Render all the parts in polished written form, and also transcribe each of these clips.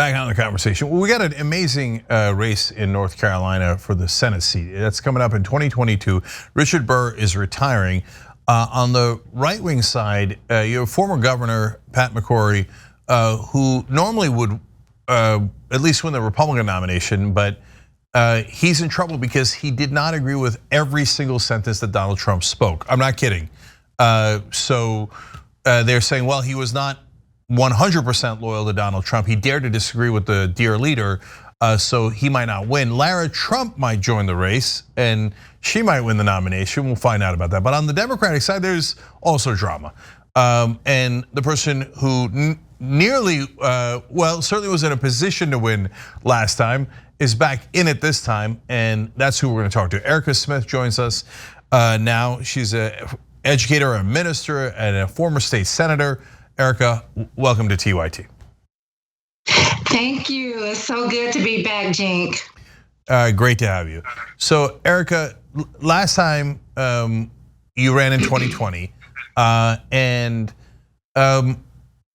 Back on the conversation. Well, we got an amazing race in North Carolina for the Senate seat. That's coming up in 2022. Richard Burr is retiring. On the right-wing side, you have former Governor Pat McCrory, who normally would at least win the Republican nomination, but he's in trouble because he did not agree with every single sentence that Donald Trump spoke. I'm not kidding. So they're saying, well, he was not 100% loyal to Donald Trump. He dared to disagree with the dear leader, so he might not win. Lara Trump might join the race, and she might win the nomination. We'll find out about that. But on the Democratic side, there's also drama. And the person who nearly, well, certainly was in a position to win last time is back in it this time, and that's who we're going to talk to. Erica Smith joins us now. She's an educator, a minister, and a former state senator. Erica, welcome to TYT. Thank you. It's so good to be back, Cenk. Great to have you. So, Erica, last time you ran in 2020, and the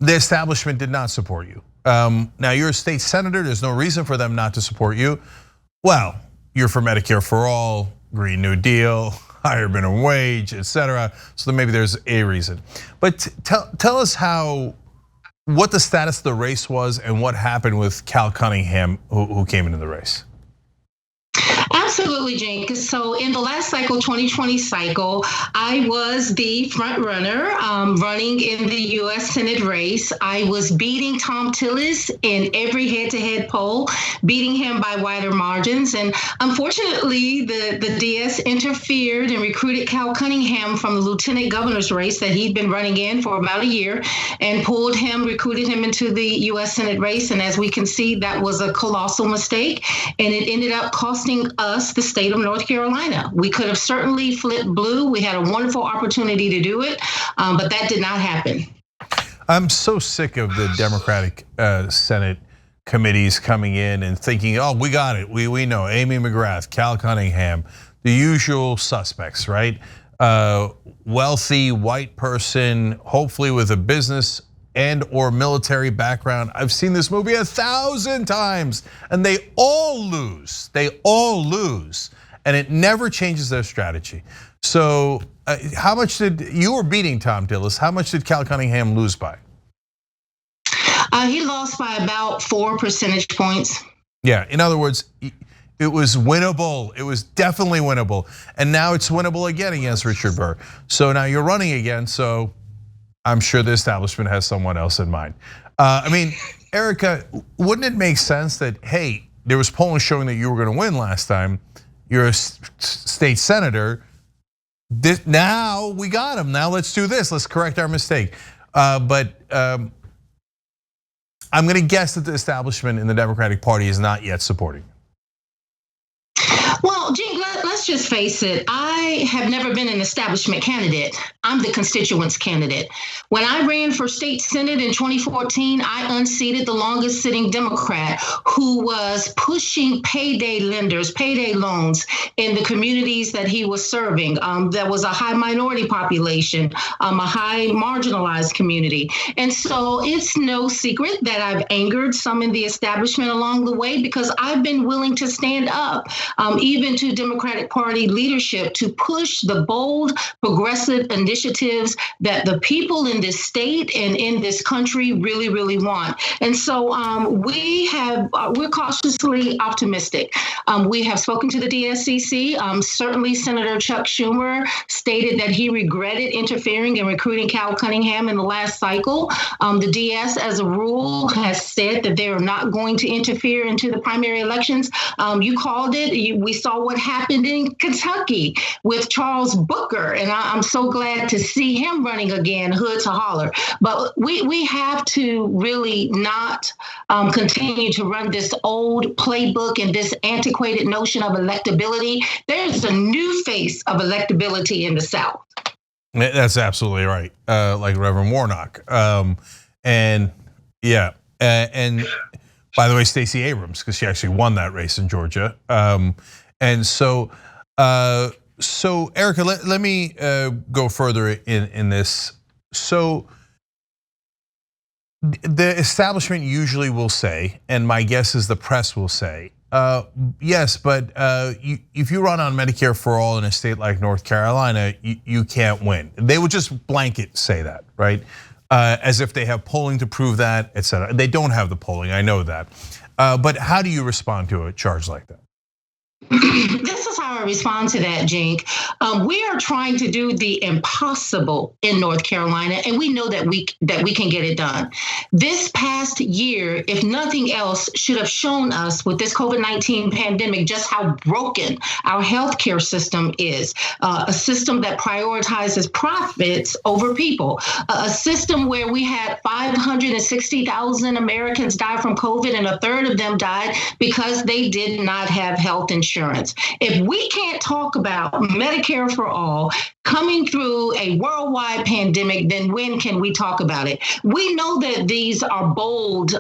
establishment did not support you. Now, you're a state senator. There's no reason for them not to support you. Well, you're for Medicare for all, Green New Deal, higher minimum wage, etc. So maybe there's a reason. But tell us what the status of the race was and what happened with Cal Cunningham, who came into the race. Absolutely, Cenk. So in the last cycle, 2020 cycle, I was the front runner running in the U.S. Senate race. I was beating Tom Tillis in every head-to-head poll, beating him by wider margins. And unfortunately, the DS interfered and recruited Cal Cunningham from the lieutenant governor's race that he'd been running in for about a year and recruited him into the U.S. Senate race. And as we can see, that was a colossal mistake. And it ended up costing us the state of North Carolina. We could have certainly flipped blue. We had a wonderful opportunity to do it, but that did not happen. I'm so sick of the Democratic Senate committees coming in and thinking, oh, we got it. We know Amy McGrath, Cal Cunningham, the usual suspects, right? Wealthy white person, hopefully with a business and or military background. I've seen this movie 1,000 times and they all lose. And it never changes their strategy. So how much you were beating Tom Tillis, how much did Cal Cunningham lose by? He lost by about 4 percentage points. Yeah, in other words, it was winnable. It was definitely winnable. And now it's winnable again against Richard Burr. So now you're running again, so I'm sure the establishment has someone else in mind. I mean, Erica, wouldn't it make sense that, hey, there was polling showing that you were gonna win last time. You're a state senator. Now we got him, now let's do this, let's correct our mistake. But I'm gonna guess that the establishment in the Democratic Party is not yet supporting. Well, Cenk, let's just face it. I have never been an establishment candidate. I'm the constituents candidate. When I ran for state senate in 2014, I unseated the longest sitting Democrat who was pushing payday lenders, payday loans in the communities that he was serving. There was a high minority population, a high marginalized community. And so it's no secret that I've angered some in the establishment along the way because I've been willing to stand up, even to Democratic Party leadership, to push the bold, progressive initiatives that the people in this state and in this country really, really want. And so we're cautiously optimistic. We have spoken to the DSCC. Certainly Senator Chuck Schumer stated that he regretted interfering and recruiting Cal Cunningham in the last cycle. The DS, as a rule, has said that they are not going to interfere into the primary elections. You called it. We saw what happened in Kentucky with Charles Booker, and I'm so glad to see him running again, hood to holler. But we have to really not continue to run this old playbook and this antiquated notion of electability. There's a new face of electability in the South. That's absolutely right, like Reverend Warnock. And yeah, and by the way, Stacey Abrams, because she actually won that race in Georgia. And so Erica, let me go further in this. So The establishment usually will say, and my guess is the press will say, yes, but if you run on Medicare for all in a state like North Carolina, you can't win. They would just blanket say that, right? As if they have polling to prove that, et cetera. They don't have the polling, I know that. But how do you respond to a charge like that? This is how I respond to that, Cenk. We are trying to do the impossible in North Carolina, and we know that we can get it done. This past year, if nothing else, should have shown us with this COVID-19 pandemic just how broken our healthcare system is. A system that prioritizes profits over people. A system where we had 560,000 Americans die from COVID, and a third of them died because they did not have health insurance. If we can't talk about Medicare for all coming through a worldwide pandemic, then when can we talk about it? We know that these are bold,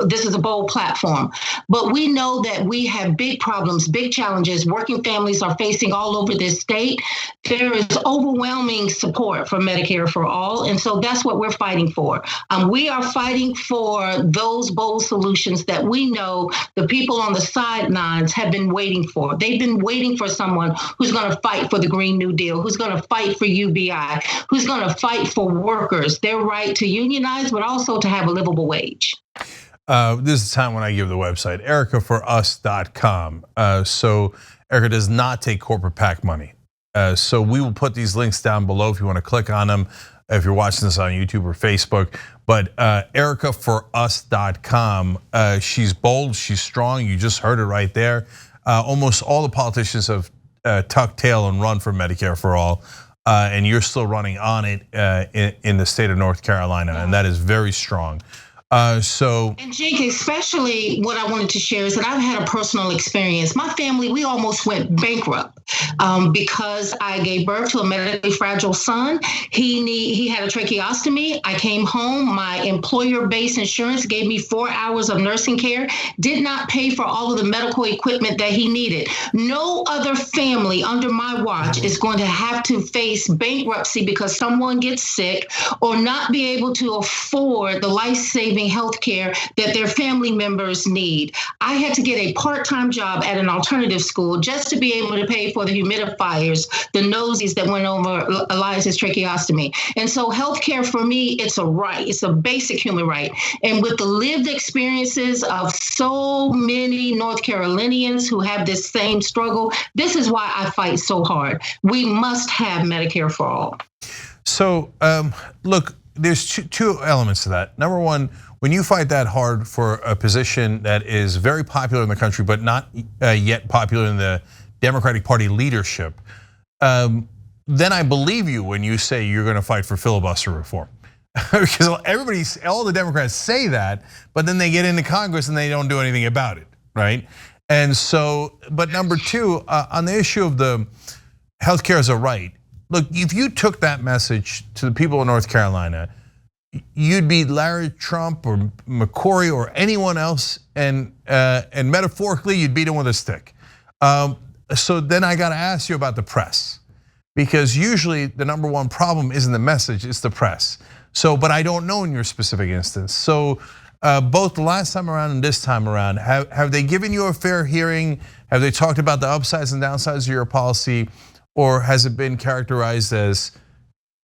this is a bold platform, but we know that we have big problems, big challenges working families are facing all over this state. There is overwhelming support for Medicare for all, and so that's what we're fighting for. We are fighting for those bold solutions that we know the people on the sidelines have been waiting for. They've been waiting for someone who's going to fight for the Green New Deal, who's going to fight for UBI, who's going to fight for workers, their right to unionize, but also to have a livable wage. This is the time when I give the website, ericaforus.com. So Erica does not take corporate PAC money. So we will put these links down below if you want to click on them, if you're watching this on YouTube or Facebook. But ericaforus.com, she's bold, she's strong, you just heard it right there. Almost all the politicians have tucked tail and run for Medicare for all, and you're still running on it in the state of North Carolina, and that is very strong. And Cenk, especially what I wanted to share is that I've had a personal experience. My family, we almost went bankrupt because I gave birth to a medically fragile son. He had a tracheostomy. I came home. My employer-based insurance gave me 4 hours of nursing care, did not pay for all of the medical equipment that he needed. No other family under my watch is going to have to face bankruptcy because someone gets sick or not be able to afford the life-saving health care that their family members need. I had to get a part-time job at an alternative school just to be able to pay for the humidifiers, the nosies that went over Elias's tracheostomy. And so healthcare for me, it's a right. It's a basic human right. And with the lived experiences of so many North Carolinians who have this same struggle, this is why I fight so hard. We must have Medicare for all. So look, there's two elements to that. Number one, when you fight that hard for a position that is very popular in the country, but not yet popular in the Democratic Party leadership, then I believe you when you say you're going to fight for filibuster reform. Because all the Democrats say that, but then they get into Congress and they don't do anything about it, right? And so, but number two, on the issue of the healthcare as a right, look, if you took that message to the people of North Carolina, you'd be Larry Trump or McCory or anyone else, and metaphorically, you'd beat them with a stick. So then I got to ask you about the press, because usually the number one problem isn't the message, it's the press. So, but I don't know in your specific instance. So both the last time around and this time around, have they given you a fair hearing? Have they talked about the upsides and downsides of your policy? Or has it been characterized as,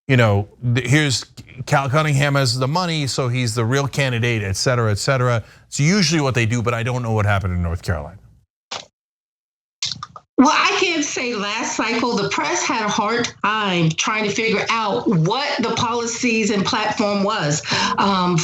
here's Cal Cunningham has the money, so he's the real candidate, et cetera, et cetera. It's usually what they do, but I don't know what happened in North Carolina. Well, I can say last cycle, the press had a hard time trying to figure out what the policies and platform was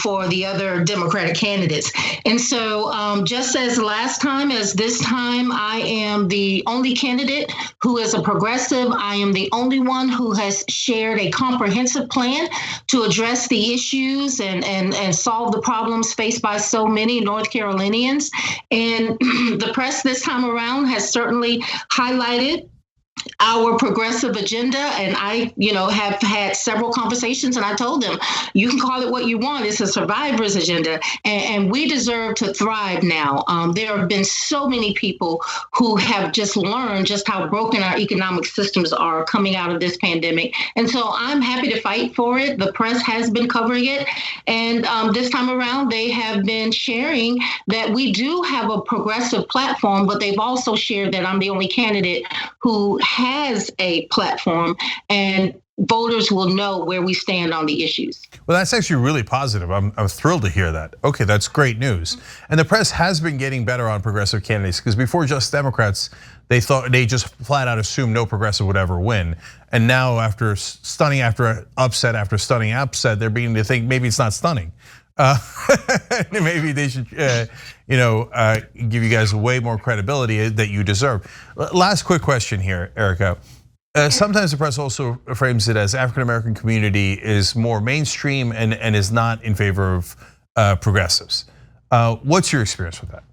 for the other Democratic candidates. And so just as last time, as this time, I am the only candidate who is a progressive. I am the only one who has shared a comprehensive plan to address the issues and solve the problems faced by so many North Carolinians. And the press this time around has certainly highlighted our progressive agenda, and I, have had several conversations, and I told them, you can call it what you want. It's a survivor's agenda, and we deserve to thrive now. There have been so many people who have just learned just how broken our economic systems are coming out of this pandemic, and so I'm happy to fight for it. The press has been covering it, and this time around, they have been sharing that we do have a progressive platform, but they've also shared that I'm the only candidate who has a platform, and voters will know where we stand on the issues. Well, that's actually really positive. I'm thrilled to hear that. Okay, that's great news. And the press has been getting better on progressive candidates, because before Just Democrats, they just flat out assumed no progressive would ever win. And now after stunning after stunning upset, they're beginning to think maybe it's not stunning. Maybe they should, give you guys way more credibility that you deserve. Last quick question here, Erica. Sometimes the press also frames it as African American community is more mainstream and is not in favor of progressives. What's your experience with that?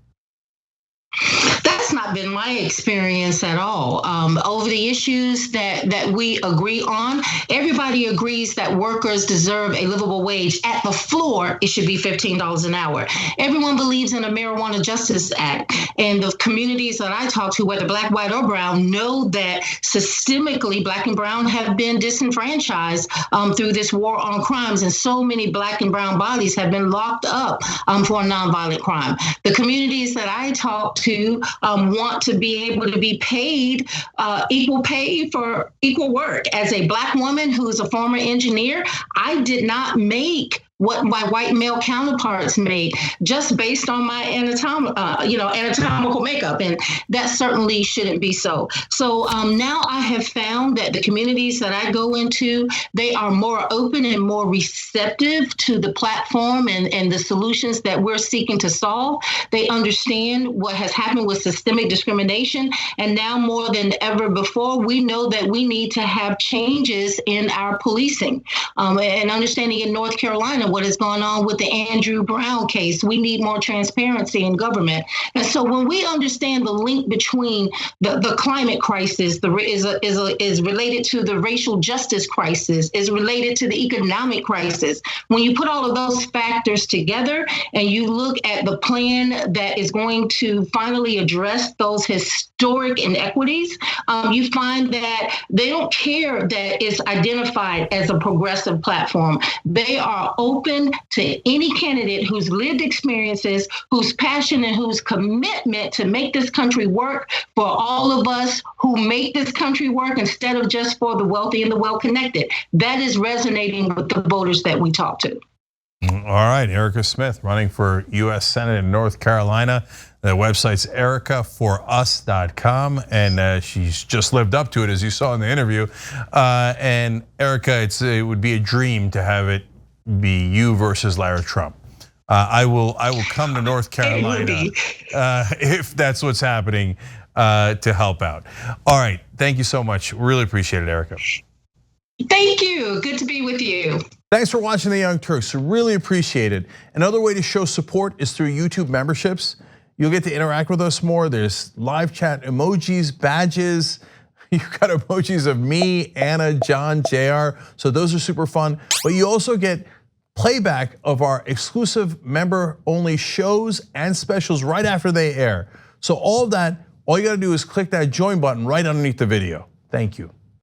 That's not been my experience at all. Over the issues that we agree on, everybody agrees that workers deserve a livable wage. At the floor, it should be $15 an hour. Everyone believes in a Marijuana Justice Act. And the communities that I talk to, whether black, white, or brown, know that systemically black and brown have been disenfranchised through this war on crimes. And so many black and brown bodies have been locked up for nonviolent crime. The communities that I talk to want to be able to be paid equal pay for equal work. As a black woman who's a former engineer, I did not make what my white male counterparts made just based on my anatomical makeup, and that certainly shouldn't be so. So now I have found that the communities that I go into, they are more open and more receptive to the platform and the solutions that we're seeking to solve. They understand what has happened with systemic discrimination, and now more than ever before, we know that we need to have changes in our policing. And understanding in North Carolina what is going on with the Andrew Brown case. We need more transparency in government. And so when we understand the link between the climate crisis is related to the racial justice crisis, is related to the economic crisis, when you put all of those factors together and you look at the plan that is going to finally address those historic inequities, you find that they don't care that it's identified as a progressive platform. They are open to any candidate whose lived experiences, whose passion, and whose commitment to make this country work for all of us who make this country work instead of just for the wealthy and the well-connected. That is resonating with the voters that we talk to. All right, Erica Smith running for US Senate in North Carolina. The website's ericaforus.com, and she's just lived up to it, as you saw in the interview. And Erica, it would be a dream to have it be you versus Larry Trump. I will come to North Carolina if that's what's happening to help out. All right, thank you so much. Really appreciate it, Erica. Thank you. Good to be with you. Thanks for watching The Young Turks. Really appreciate it. Another way to show support is through YouTube memberships. You'll get to interact with us more. There's live chat emojis, badges. You've got emojis of me, Anna, John, JR. So those are super fun. But you also get playback of our exclusive member-only shows and specials right after they air. So all of that, all you gotta do is click that join button right underneath the video. Thank you.